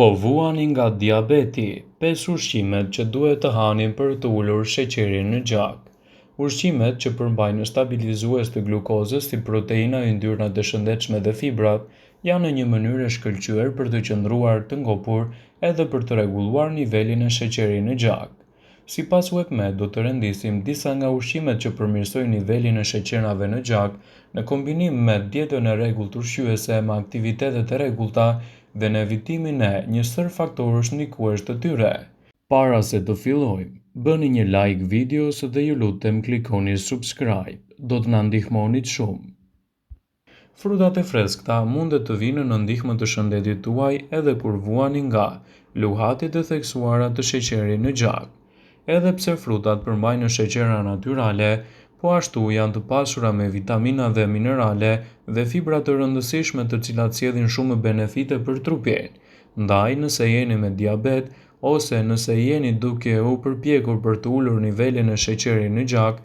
Po vuani nga diabeti, 5 ushqimet që duhet të hani për të ulur sheqerin në gjak. Ushqimet që përmbajnë stabilizues të glukozës si proteina, yndyrnat e shëndetshme dhe fibrat, janë në një mënyrë e shkëlqyer për të qëndruar të ngopur edhe për të rregulluar nivelin e sheqerit në gjak. Sipas WebMed, do të rendisim disa nga ushqimet që përmirësojnë nivelin e sheqerave në gjak, në kombinim me dietën e rregullt ushqyese me aktivitetet e rregullta dhe në evitimin e një sër faktorësh ndikues të tyre. Para se të fillojmë, bëni një like videos dhe ju lutem klikoni subscribe, do të na ndihmonit shumë. Frutat e freskëta mund të vinë në ndihmë të shëndetit tuaj edhe kur vuani nga luhatit e theksuara të sheqerit në gjak. Edhe pse frutat përmbajnë sheqera natyrale, po ashtu janë të pasura me vitamina dhe minerale dhe fibra të rëndësishme të cilat sjellin shumë benefite për trupin. Ndaj, nëse jeni me diabet ose nëse jeni duke u përpjekur për të ulur nivelin e sheqerit në gjak,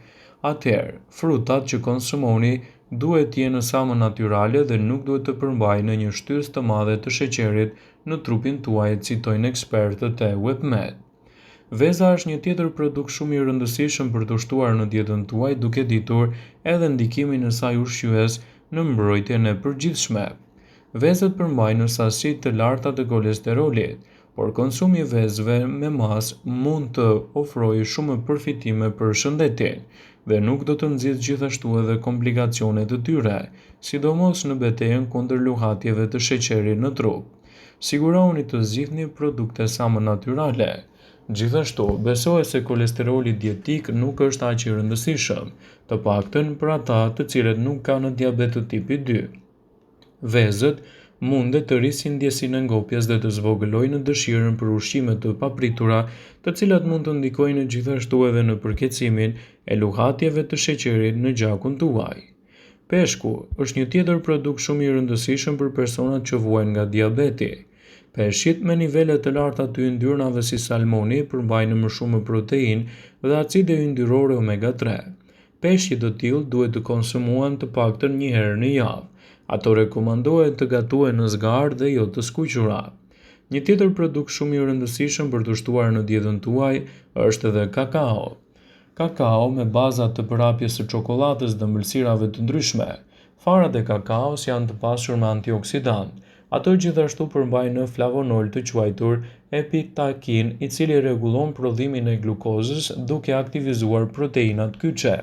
atëherë frutat që konsumoni duhet të jenë sa më natyrale dhe nuk duhet të përmbajnë një shtysë të madhe të sheqerit në trupin tuaj, citojnë ekspertët e WebMed. Veza është një tjetër produkt shumë i rëndësishëm për të ushtuar në dietën tuaj, duke ditur edhe ndikimin e saj ushqyes në mbrojtjen e përgjithshme. Vezët përmbajnë sasi të larta të kolesterolit, por konsumi i vezëve me mas mund të ofrojë shumë përfitime për shëndetin dhe nuk do të nxjisë gjithashtu edhe komplikacione të tyre, sidomos në betejën kundër luhatjeve të sheqerit në trup. Sigurohuni të zgjidhni produkte sa më natyrale. Gjithashtu, besohet se kolesteroli dietik nuk është aq i rëndësishëm, të paktën për ata të cilët nuk kanë diabet të tipit 2. Vezët mundet të rrisin ndjesinë e ngopjes dhe të zvogëlojnë dëshirën për ushqime të papritura, të cilat mund të ndikojnë gjithashtu edhe në përkeçimin e luhatjeve të sheqerit në gjakun tuaj. Peshku është një tjetër produkt shumë i rëndësishëm për personat që vuajnë nga diabeti. Peshqit me nivele të larta të yndyrnave si salmoni përmbajnë më shumë proteinë dhe acide yndyrore omega 3. Peshqit të tillë duhet të konsumuan të paktën një herë në javë. Ato rekomandohet të gatuhen në zgarë dhe jo të skuqura. Një tjetër produkt shumë i rëndësishëm për të ushtuar në dietën tuaj është edhe kakao. Kakao me baza të përhapjes së çokoladës dhe ëmbëlsirave të ndryshme. Farat e kakaos janë të pasur me antioksidant. Ato gjithashtu përmbajnë flavonol të quajtur epitakin, i cili rregullon prodhimin e glukozës duke aktivizuar proteinat kyçe.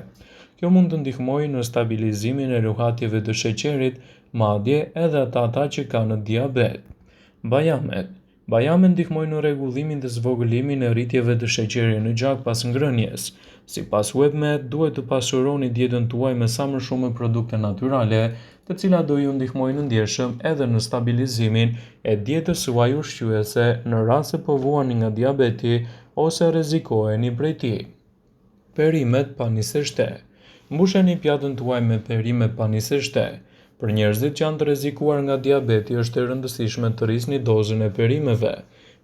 Kjo mund të ndihmojë në stabilizimin e luhatjeve të sheqerit, madje edhe ata që kanë diabet. Bajamet ndihmojnë në rregullimin dhe zvogëlimin e rritjeve të sheqerit në gjak pas ngrënies. Sipas WebMed, duhet të pasuroni dietën tuaj me sa më shumë produkte natyrale, të cilat do ju ndihmojnë ndjeshëm edhe në stabilizimin e dietës suaj ushqyese në rast se po vuani nga diabeti ose rrezikoheni prej tij. Perimet pa nisë shte. Mbusheni pjatën tuaj me perime pa nisë shte. Për njerëzit që janë të rrezikuar nga diabeti, është e rëndësishme të rrisni dozën e perimeve.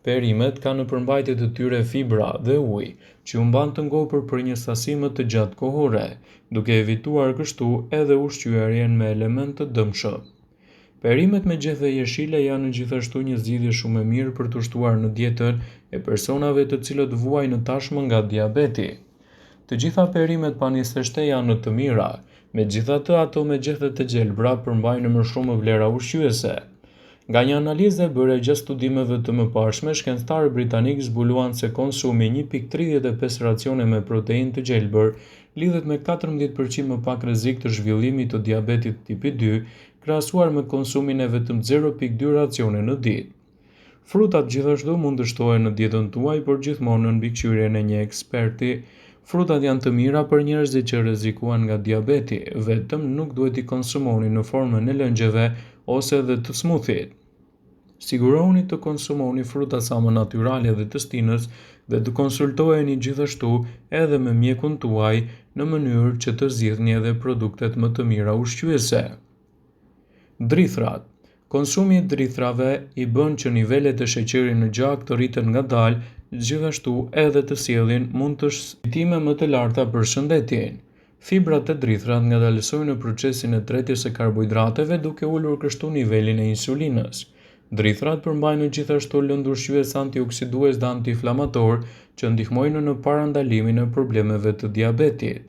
Perimet kanë në përmbajtje të tyre fibra dhe ujë, që ju mban të ngopur për një sasi më të gjatë kohore, duke evituar kështu edhe ushqyerjen me elementë të dëmshëm. Perimet me gjethe jeshile janë gjithashtu një zgjidhje shumë e mirë për të ushtuar në dietën e personave të cilët vuajnë tashmë nga diabeti. Të gjitha perimet pa nisë shte janë të mira, megjithatë ato me gjethe të gjelbra përmbajnë më shumë vlera ushqyese. Nga një analizë e bërë gjatë studimeve të mëparshme, shkencëtarë britanikë zbuluan se konsumi 1,35 racione me proteinë të gjelbër lidhet me 14% më pak rrezik të zhvillimit të diabetit tipi 2, krahasuar me konsumin e vetëm 0,2 racione në ditë. Frutat gjithashtu mund të shtohen në dietën tuaj, por gjithmonë në mbikëqyrjen e një eksperti. Frutat janë të mira për njerëzit që rrezikuan nga diabeti, vetëm nuk duhet i konsumoni në formën e lëngjeve ose edhe të smoothie. Sigurohuni të konsumoni fruta sa më natyrale dhe të stinës dhe të konsultoheni gjithashtu edhe me mjekun tuaj në mënyrë që të zgjidhni edhe produktet më të mira ushqyese. Drithrat. Konsumi i drithrave i bën që nivelet e sheqerit në gjak të rriten ngadalë, gjithashtu edhe të sjellin mund të shpëtime më të larta për shëndetin. Fibrat e drithrat ngadalësojnë në procesin e tretjes së karbohidrateve, duke ulur kështu nivelin e insulinës. Drithrat përmbajnë gjithashtu lëndëushqyes antioksidues dhe antiinflamator që ndihmojnë në parandalimin e problemeve të diabetit.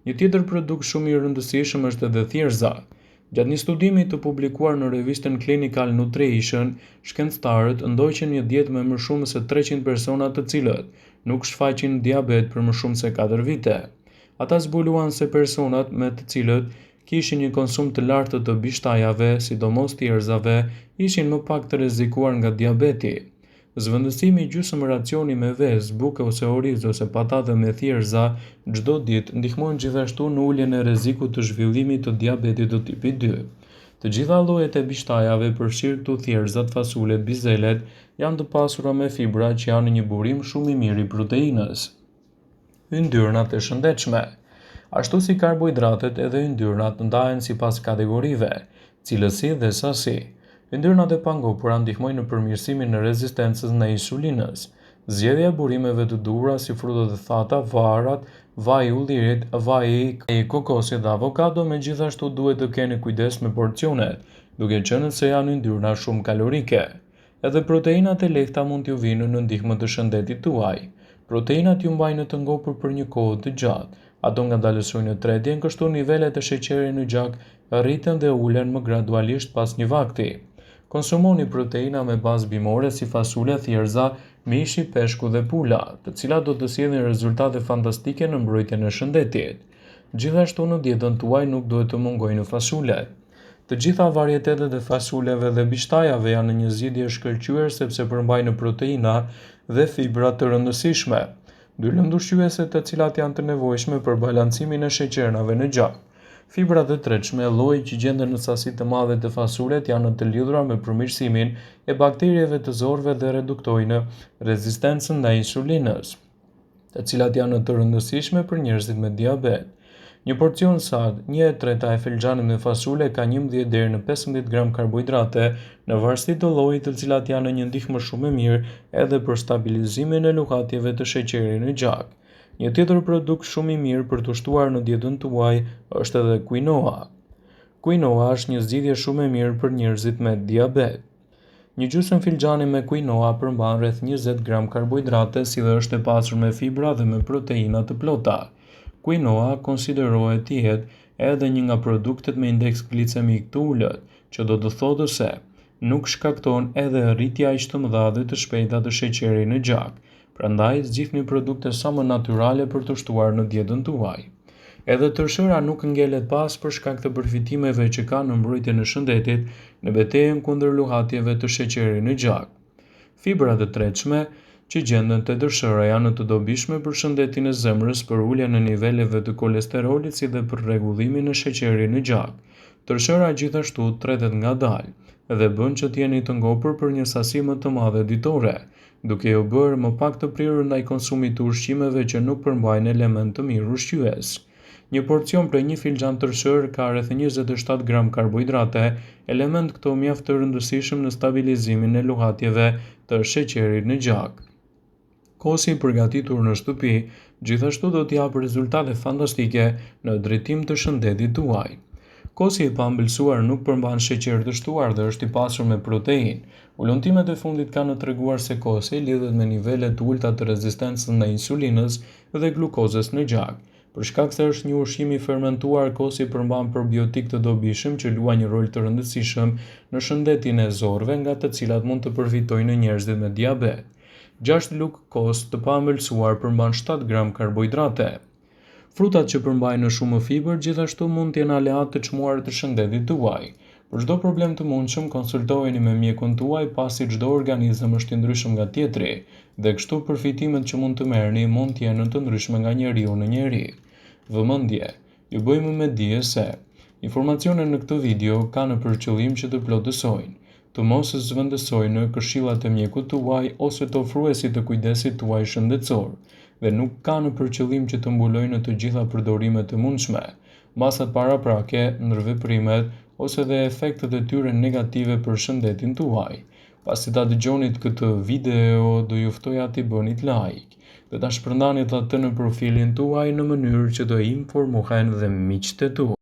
Një tjetër produkt shumë i rëndësishëm është edhe thjerza. Gjatë një studimi të publikuar në revistën Clinical Nutrition, shkencëtarët ndoqën një dietë me më shumë se 300 persona të cilët nuk shfaqin diabet për më shumë se 4 vite. Ata zbuluan se personat me të cilët kishin një konsum të lartë të bishtajave, sidomos thjerzave, ishin më pak të rrezikuar nga diabeti. Zvendësimi gjysmë racioni me vezë, buke ose oriz ose patate me thjerza çdo ditë ndihmojnë gjithashtu në uljen e rrezikut të zhvillimit të diabetit të tipit 2. Të gjitha llojet e bishtajave, përfshirë këtu thjerzat, fasulet, bizelet, janë të pasura me fibra që janë një burim shumë i mirë i proteinës. Yndyrnat e shëndetshme. Ashtu si karbohidratet, edhe yndyrnat ndahen sipas kategorive, cilësi dhe sasi. Yndyrnat e pangopura ndihmojnë në përmirësimin e rezistencës ndaj insulinës. Zgjedhja e burimeve të duhura si frutat e thata, varat, vaj i ullirit, vaj i kokosit dhe avokado, megjithastu duhet të keni kujdes me porcionet, duke qenë se janë yndyrna shumë kalorike. Edhe proteinat e lehta mund t'ju vinë në ndihmë të shëndetit tuaj. Proteinat ju mbajnë të ngopur për një kohë të gjatë. Ato ngadalësojnë tretjen, kështu nivelet e sheqerit në gjak rriten dhe ulen më gradualisht pas një vakti. Konsumoni proteina me bazë bimore si fasule, thjerza, mishi, peshku dhe pula, të cilat do të sjellin rezultate fantastike në mbrojtjen e shëndetit. Gjithashtu në dietën tuaj nuk duhet të mungojnë fasulet. Të gjitha varietetet e fasuleve dhe bishtajave janë një zgjidhje e shkëlqyer sepse përmbajnë proteina dhe fibra të rëndësishme, dy lëndëushqyese të cilat janë të nevojshme për balancimin e sheqernave në gjak. Fibrat e tretshme, lloji që gjenden në sasi të madhe të fasulet, janë të lidhura me përmirësimin e bakterieve të zorëve dhe reduktojnë rezistencën ndaj insulinës, të cilat janë të rëndësishme për njerëzit me diabet. Një porcion sad, 1/3 e filxhanit me fasule ka 11 deri në 15 gram karbohidrate, në varësi të llojit, të cilat janë një ndihmë shumë e mirë edhe për stabilizimin e luhatjeve të sheqerit në gjak. Një tjetër produkt shumë i mirë për të shtuar në dietën tuaj është edhe quinoa. Quinoa është një zgjidhje shumë e mirë për njerëzit me diabet. Një gjysmë filxhani me quinoa përmban rreth 20 gram karbohidrate, si dhe është e pasur me fibra dhe me proteina të plota. Quinoa konsiderohet të jetë edhe një nga produktet me indeks glicemik të ulët, që do të thotë se nuk shkakton edhe rritje aq të mëdha dhe të shpejta të sheqerit në gjak. Prandaj zgjidhni produkte sa më natyrale për të shtuar në dietën tuaj. Edhe tërshëra nuk ngelet pas për shkak të përfitimeve që ka në mbrojtjen e shëndetit në betejën kundër luhatjeve të sheqerit në gjak. Fibrat e tretshme që gjenden te tërshëra janë të dobishme për shëndetin e zemrës, për uljen e niveleve të kolesterolit si dhe për rregullimin e sheqerit në gjak. Tërshëra gjithashtu tretet ngadalë dhe bën që t'jeni të ngopur për një sasi më të madhe ditore, duke ju bërë më pak të prirur ndaj konsumit të ushqimeve që nuk përmbajnë element të mirë ushqyes. Një porcion prej një filxhan tërshër ka rreth 27 gram karbohidrate, element këto mjaft të rëndësishëm në stabilizimin e luhatjeve të sheqerit në gjak. Kosi i përgatitur në shtëpi gjithashtu do t'i japë rezultate fantastike në drejtim të shëndetit tuaj. Kosi i paambëlsuar nuk përmban sheqer të shtuar dhe është i pasur me proteinë. Ulëntimet e fundit kanë treguar se kosi lidhet me nivele të ulta të rezistencës ndaj insulinës dhe glukozës në gjak. Për shkak se është një ushqim i fermentuar, kosi përmban probiotik të dobishëm që luajnë një rol të rëndësishëm në shëndetin e zorëve, nga të cilat mund të përfitojnë njerëzit me diabet. 6 lugë kos të paambëlsuar përmban 7 gram karbohidrate. Frutat që përmbajnë shumë fibër gjithashtu mund të jenë aleat të çmuar të shëndetit tuaj. Për çdo problem të mundshëm, konsultoheni me mjekun tuaj, pasi çdo organizëm është i ndryshëm nga tjetri, dhe kështu përfitimet që mund të merrni mund të jenë të ndryshme nga njeriu në njeri. Vëmendje, ju bëjmë me dije se informacionet në këtë video kanë për qëllim që të plotësojnë, të mos zvendësojnë këshillat e mjekut tuaj ose të ofruesit të kujdesit tuaj shëndetësor, dhe nuk kanë për qëllim që të mbulojnë të gjitha përdorimet e mundshme, masat paraprake, ndërveprimet ose dhe efektet e tyre negative për shëndetin tuaj. Pasi ta dëgjonit këtë video, do ju ftoja t'i bënit like dhe ta shpërndanit atë në profilin tuaj në mënyrë që të informohen dhe miqtë tuaj.